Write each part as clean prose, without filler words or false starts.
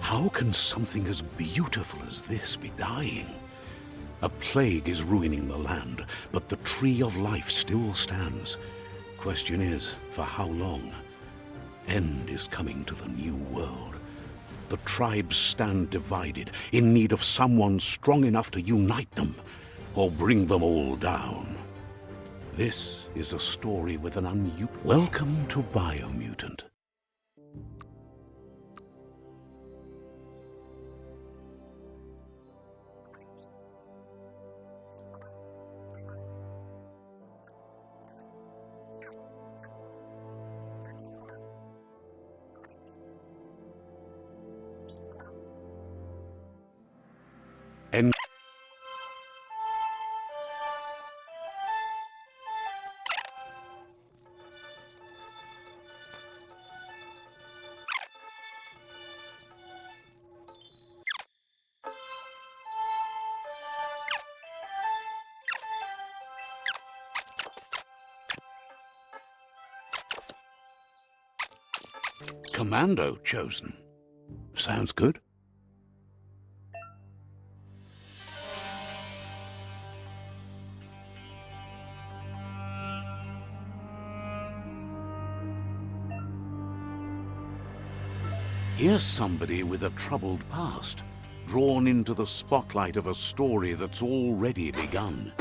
How can something as beautiful as this be dying? A plague is ruining the land, but the tree of life still stands. Question is, for how long? End is coming to the new world. The tribes stand divided, in need of someone strong enough to unite them, or bring them all down. This is a story with an unusual... Welcome to Biomutant. And Commando chosen. Sounds good. Here's somebody with a troubled past, drawn into the spotlight of a story that's already begun.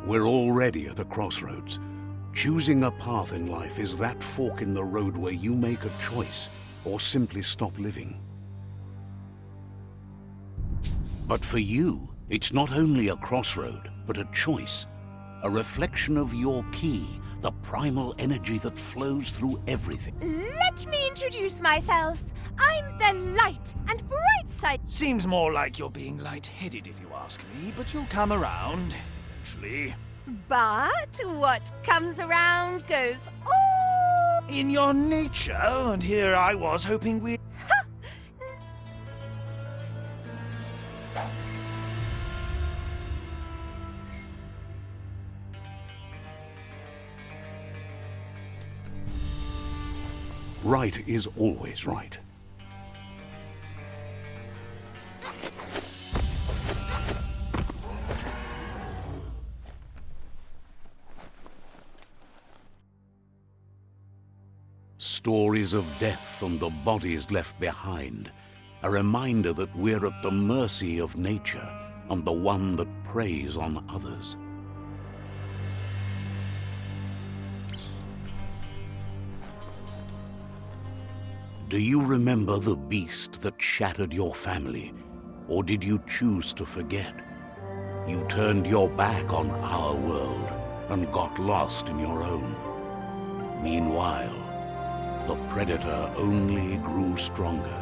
We're already at a crossroads. Choosing a path in life is that fork in the road where you make a choice or simply stop living. But for you, it's not only a crossroad, but a choice. A reflection of your key, the primal energy that flows through everything. Let me introduce myself. I'm the light and bright side. Seems more like you're being light-headed if you ask me, but you'll come around eventually. But what comes around goes all... In your nature, and here I was hoping we... Right is always right. Stories of death and the bodies left behind. A reminder that we're at the mercy of nature and the one that preys on others. Do you remember the beast that shattered your family? Or did you choose to forget? You turned your back on our world and got lost in your own. Meanwhile, the predator only grew stronger.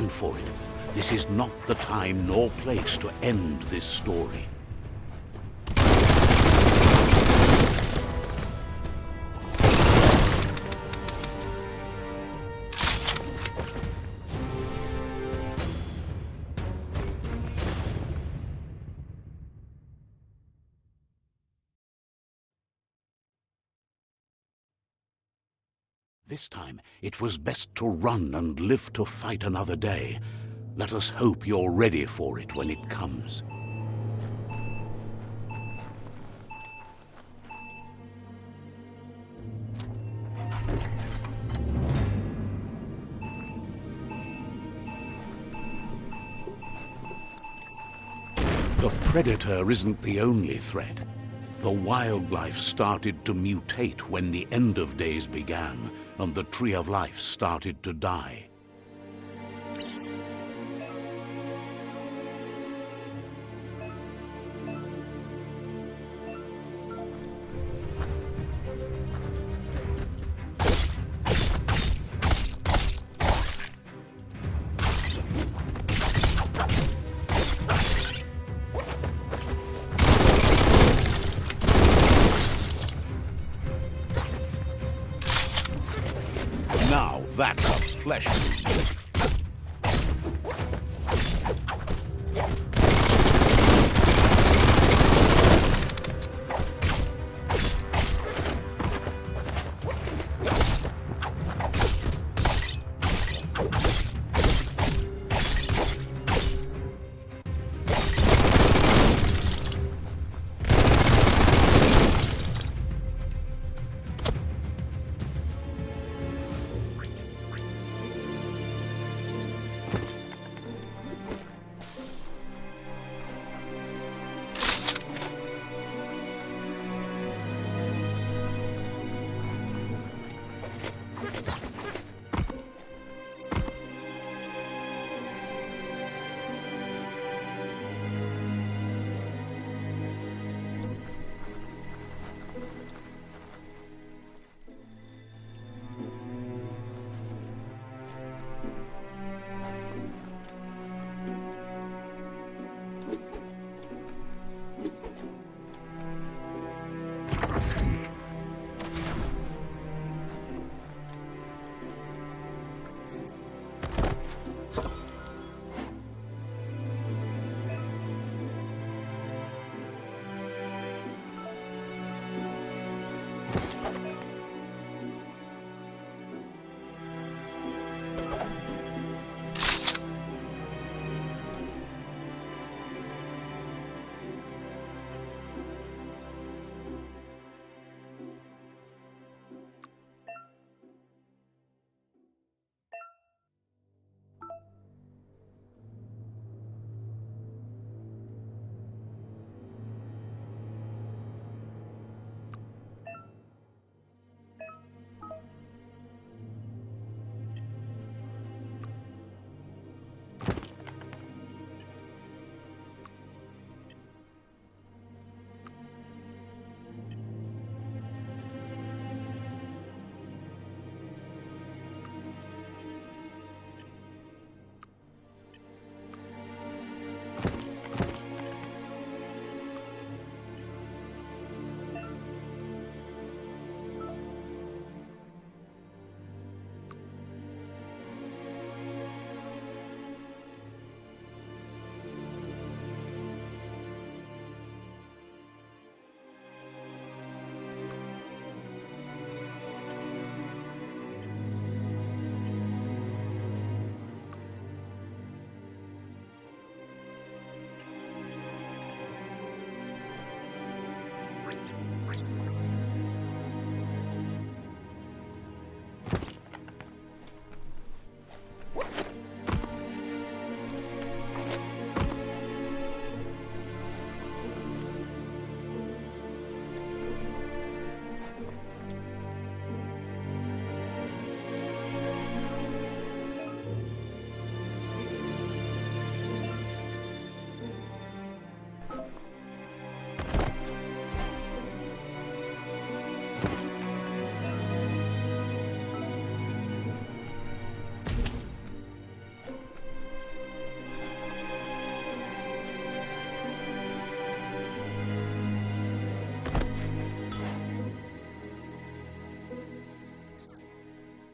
For it. This is not the time nor place to end this story. This time, it was best to run and live to fight another day. Let us hope you're ready for it when it comes. The predator isn't the only threat. The wildlife started to mutate when the end of days began, and the tree of life started to die. Now that's a flesh wound.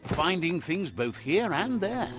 Finding things both here and there.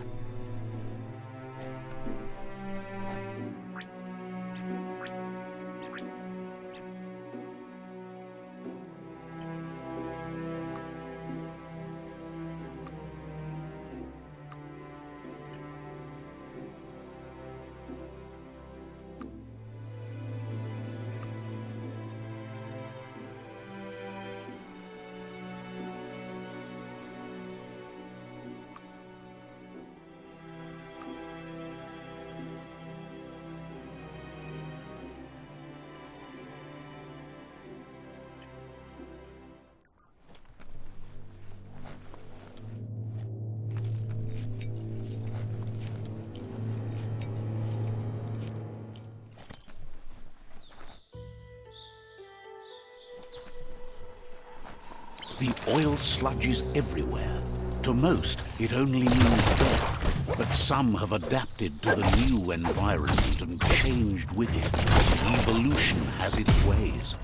The oil sludges everywhere. To most, it only means death. But some have adapted to the new environment and changed with it. Evolution has its ways.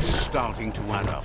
Starting to add up.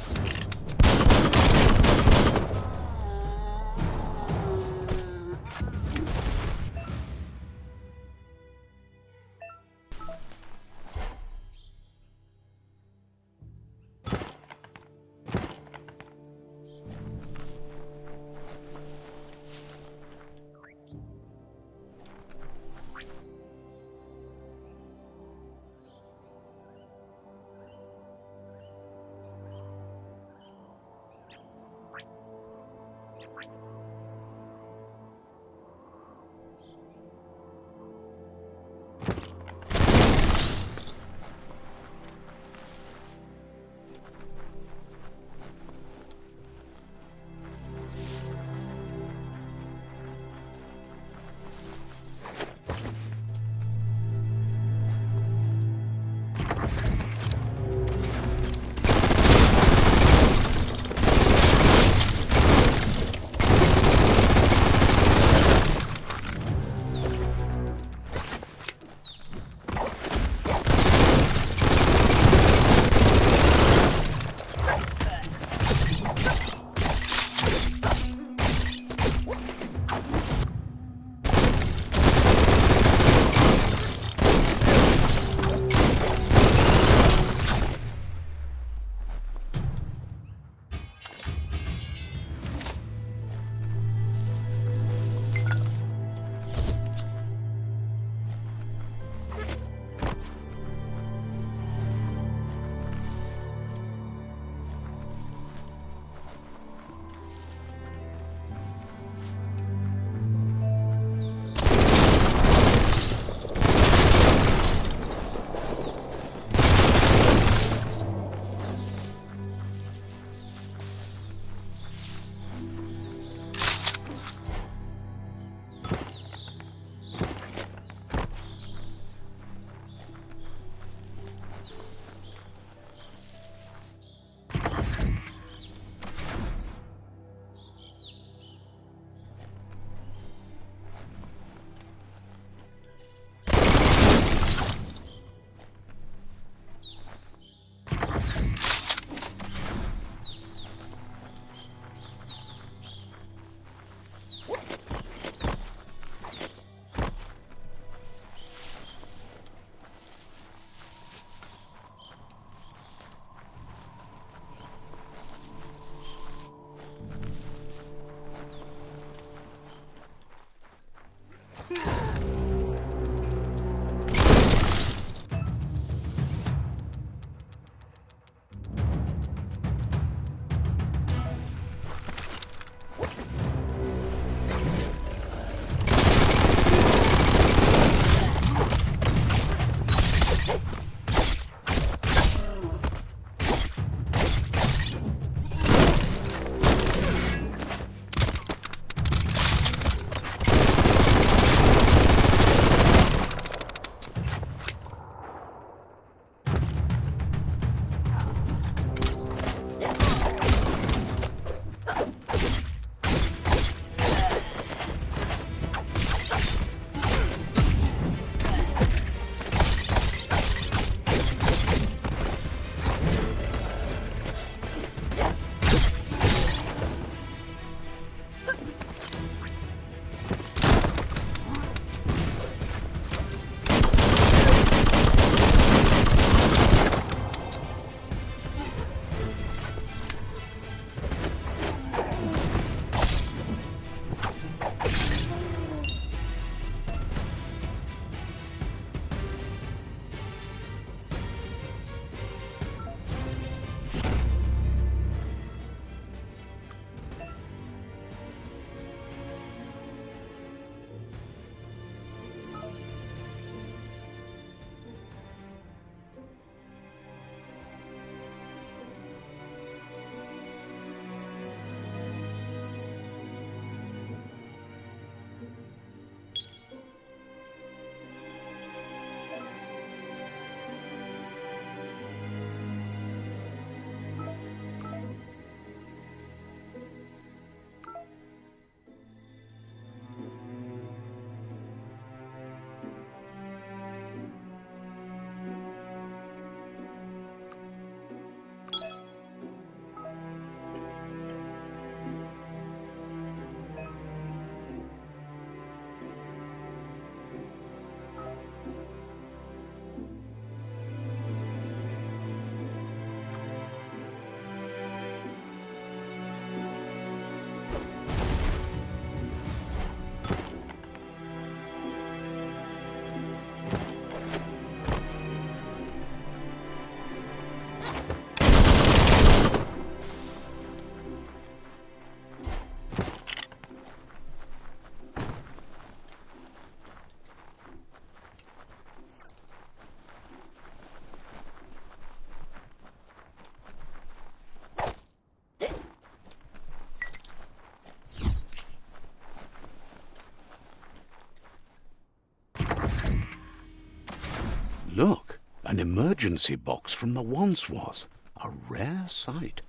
emergency box from the once was. A rare sight.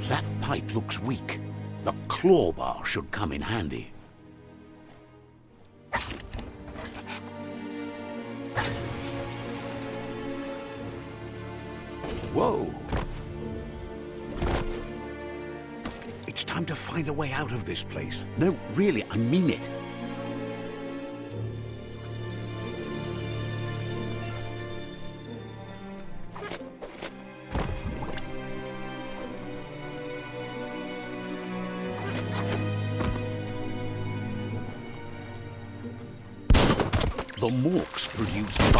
That pipe looks weak. The claw bar should come in handy. Whoa! It's time to find a way out of this place. No, really, I mean it. The morks produce they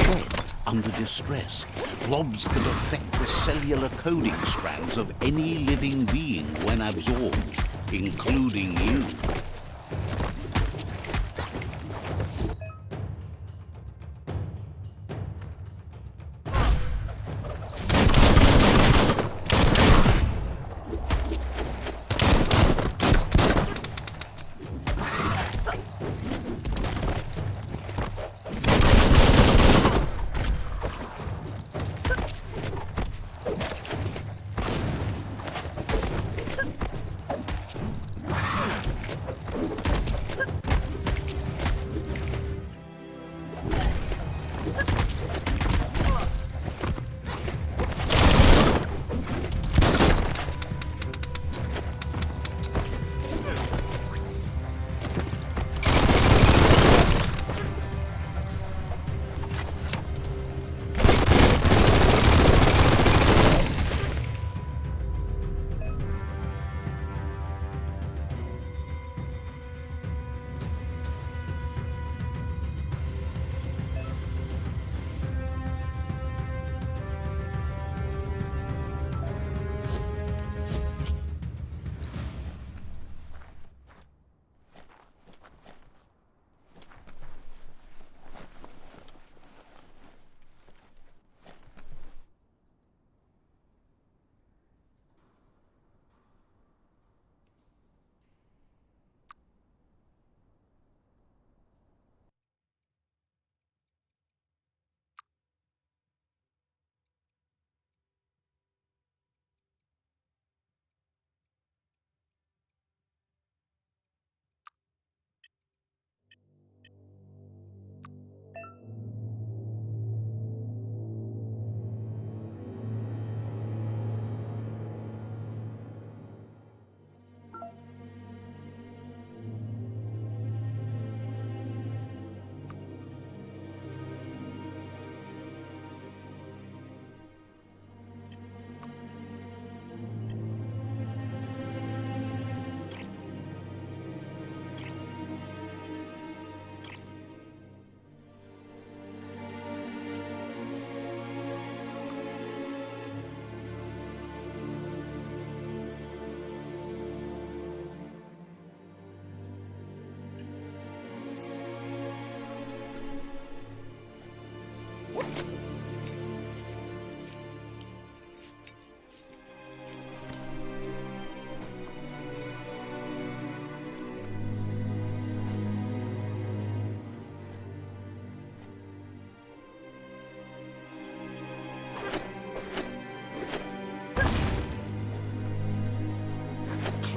shed under distress, blobs that affect the cellular coding strands of any living being when absorbed, including you.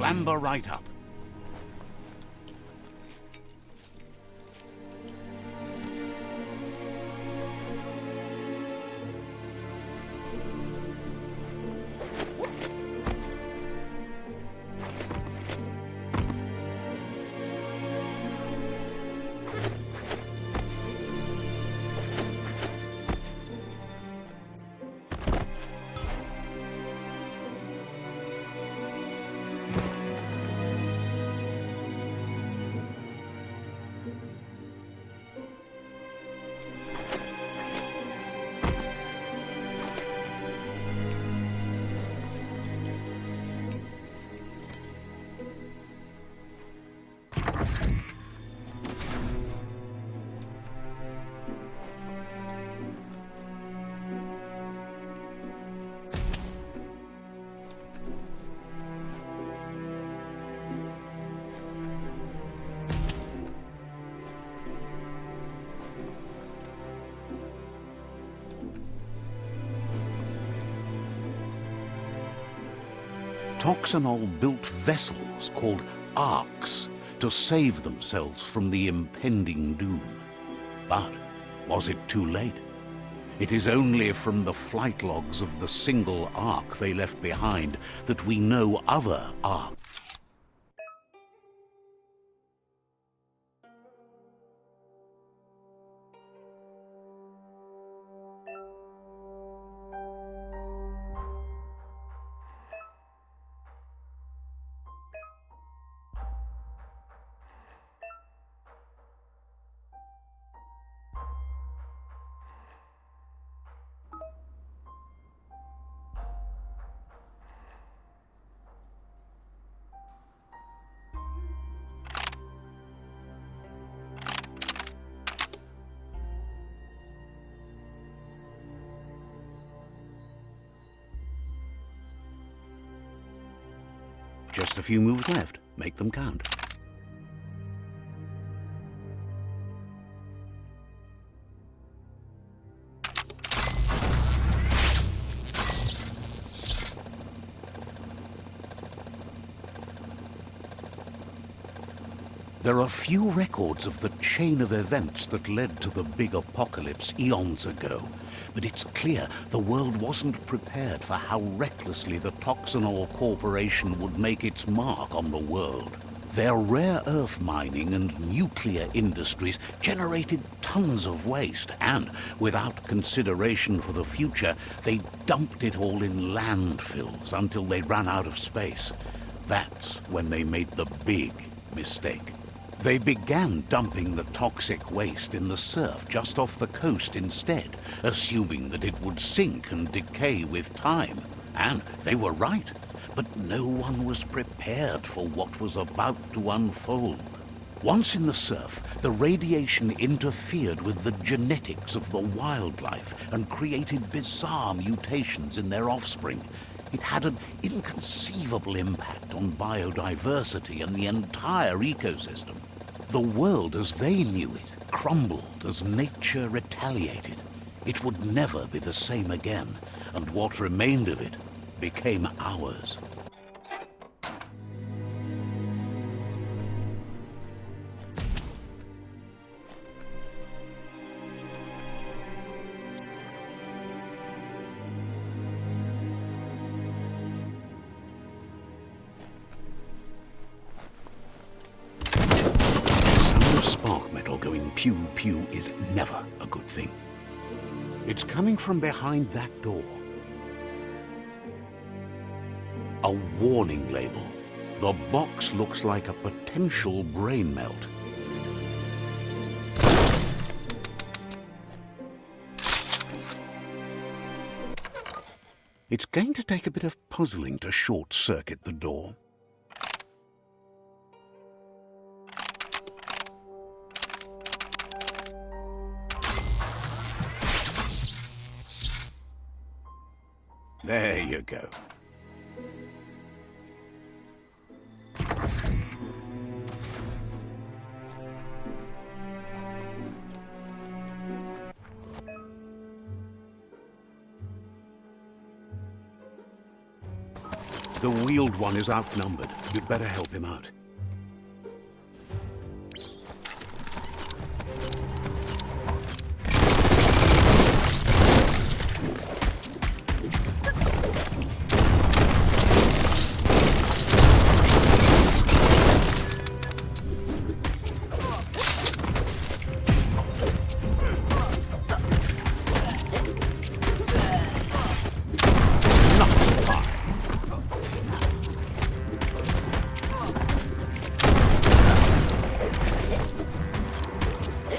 clamber right up. Toxanol built vessels called arks to save themselves from the impending doom. But was it too late? It is only from the flight logs of the single ark they left behind that we know other arks. Just a few moves left. Make them count. There are few records of the chain of events that led to the big apocalypse eons ago, but it's clear the world wasn't prepared for how recklessly the Toxanol Corporation would make its mark on the world. Their rare earth mining and nuclear industries generated tons of waste, and without consideration for the future, they dumped it all in landfills until they ran out of space. That's when they made the big mistake. They began dumping the toxic waste in the surf just off the coast instead, assuming that it would sink and decay with time. And they were right. But no one was prepared for what was about to unfold. Once in the surf, the radiation interfered with the genetics of the wildlife and created bizarre mutations in their offspring. It had an inconceivable impact on biodiversity and the entire ecosystem. The world as they knew it crumbled as nature retaliated. It would never be the same again, and what remained of it became ours. Pew-pew is never a good thing. It's coming from behind that door. A warning label. The box looks like a potential brain melt. It's going to take a bit of puzzling to short-circuit the door. There you go. The Wheeled One is outnumbered. You'd better help him out.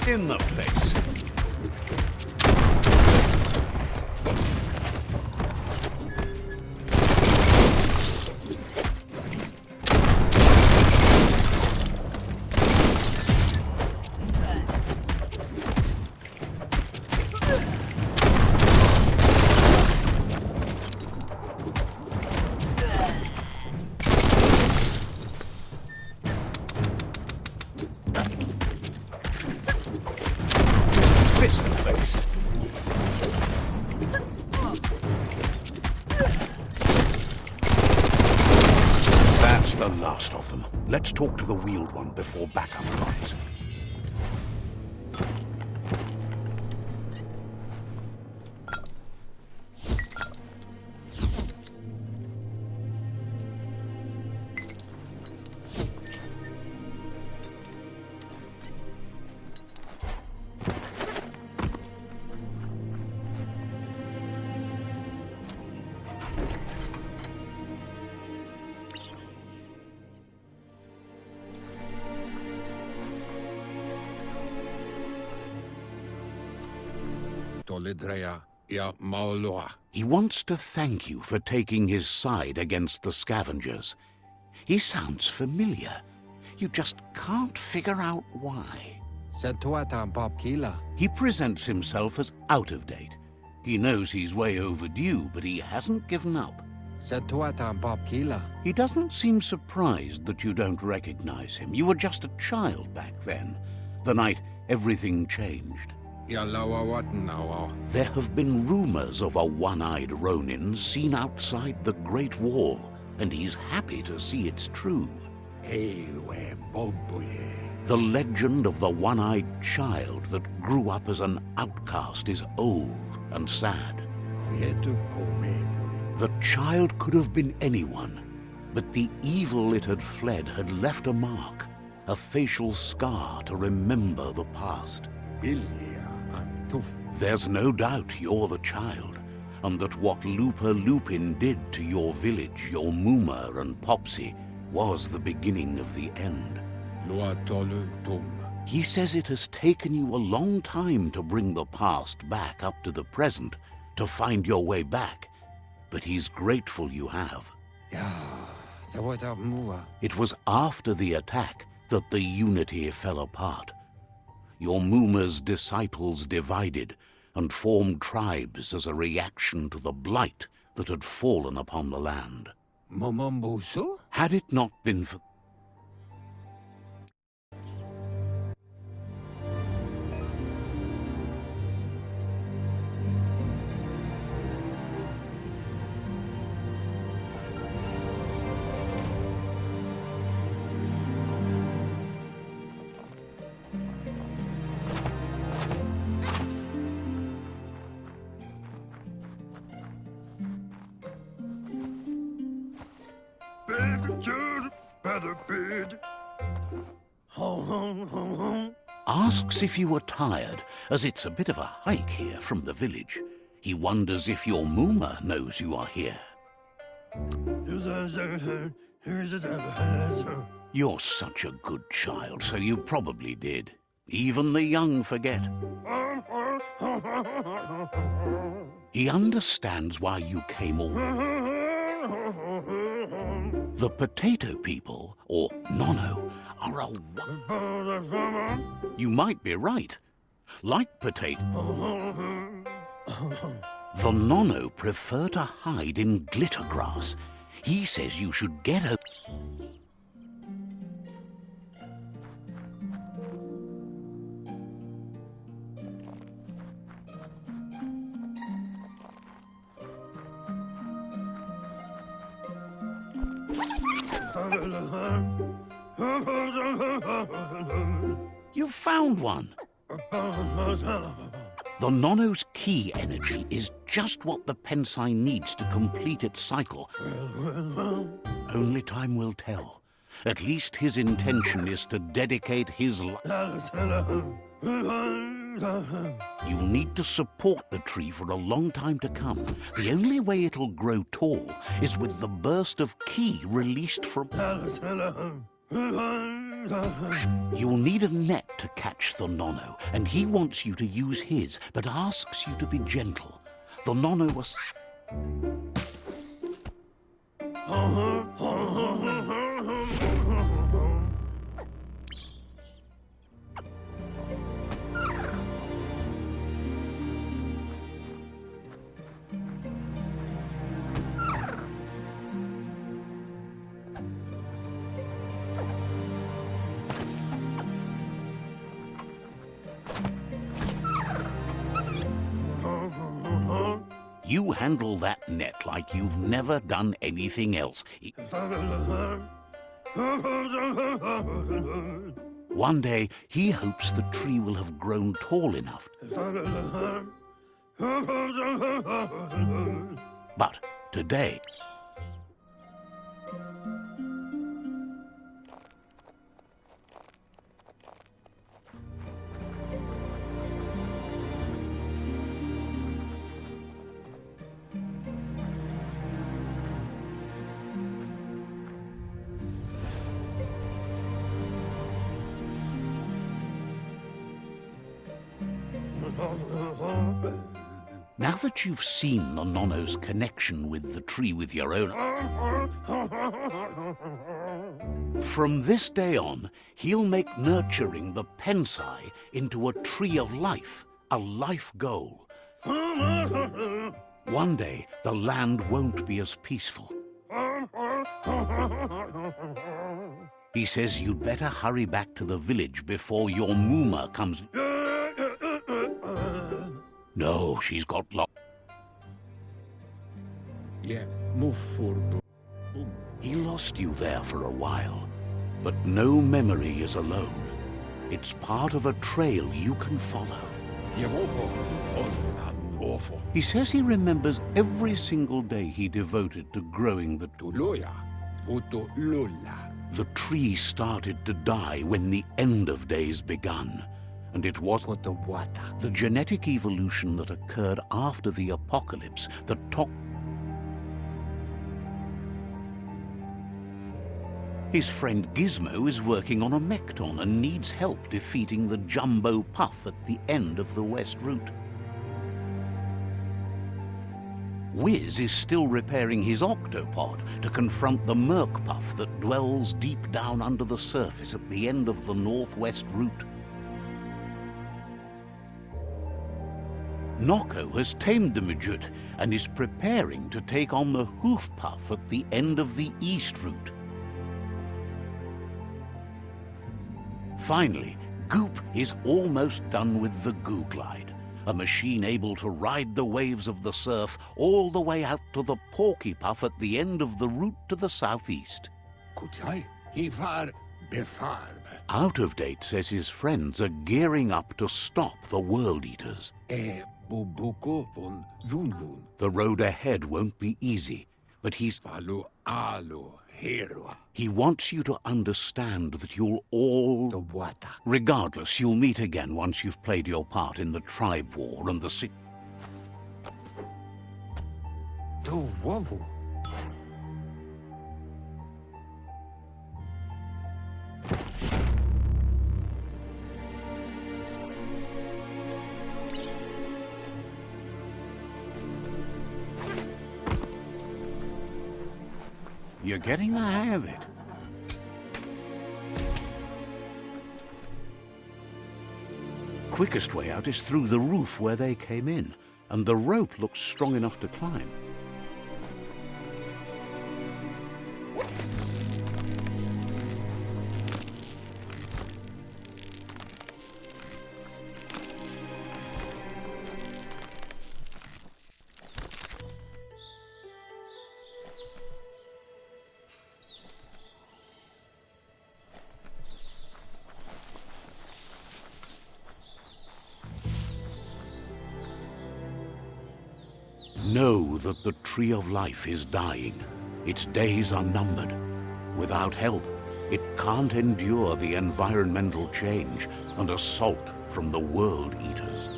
In the face. Fist the face. That's the last of them. Let's talk to the Wheeled One before backup arrives. He wants to thank you for taking his side against the scavengers. He sounds familiar. You just can't figure out why. He presents himself as out of date. He knows he's way overdue, but he hasn't given up. He doesn't seem surprised that you don't recognize him. You were just a child back then, the night everything changed. There have been rumors of a one-eyed Ronin seen outside the Great Wall, and he's happy to see it's true. The legend of the one-eyed child that grew up as an outcast is old and sad. The child could have been anyone, but the evil it had fled had left a mark, a facial scar to remember the past. There's no doubt you're the child, and that what Looper Lupin did to your village, your Muma and Popsy, was the beginning of the end. He says it has taken you a long time to bring the past back up to the present, to find your way back, but he's grateful you have. It was after the attack that the Unity fell apart. Your Muma's disciples divided and formed tribes as a reaction to the blight that had fallen upon the land. Had it not been for... Asks if you were tired, as it's a bit of a hike here from the village. He wonders if your Muma knows you are here. You're such a good child, so you probably did. Even the young forget. He understands why you came all... The potato people, or Nono, are a... You might be right. Like potato... The Nono prefer to hide in glitter grass. He says you should get a... You've found one. The Nono's key energy is just what the Ps5 needs to complete its cycle. Only time will tell. At least his intention is to dedicate his life. You'll need to support the tree for a long time to come. The only way it'll grow tall is with the burst of ki released from... You'll need a net to catch the Nono, and he wants you to use his, but asks you to be gentle. The Nono was... You handle that net like you've never done anything else. One day, he hopes the tree will have grown tall enough. But today... Now that you've seen the Nono's connection with the tree with your own... From this day on, he'll make nurturing the Ps5 into a tree of life, a life goal. One day, the land won't be as peaceful. He says you'd better hurry back to the village before your Muma comes... No, she's got lost. Yeah, move for boom. He lost you there for a while, but no memory is alone. It's part of a trail you can follow. He says he remembers every single day he devoted to growing the... The tree started to die when the end of days begun. And it was the genetic evolution that occurred after the apocalypse that took... His friend Gizmo is working on a Mekton and needs help defeating the Jumbo Puff at the end of the West Route. Wiz is still repairing his octopod to confront the Merc Puff that dwells deep down under the surface at the end of the Northwest Route. Nocco has tamed the Midget and is preparing to take on the Hoof Puff at the end of the East Route. Finally, Goop is almost done with the Goo Glide, a machine able to ride the waves of the surf all the way out to the Porky Puff at the end of the route to the southeast. Out of Date says his friends are gearing up to stop the World Eaters. The road ahead won't be easy, but he wants you to understand that you'll all... Regardless, you'll meet again once you've played your part in the tribe war and the... You're getting the hang of it. Quickest way out is through the roof where they came in, and the rope looks strong enough to climb. Know that the Tree of Life is dying. Its days are numbered. Without help, it can't endure the environmental change and assault from the World Eaters.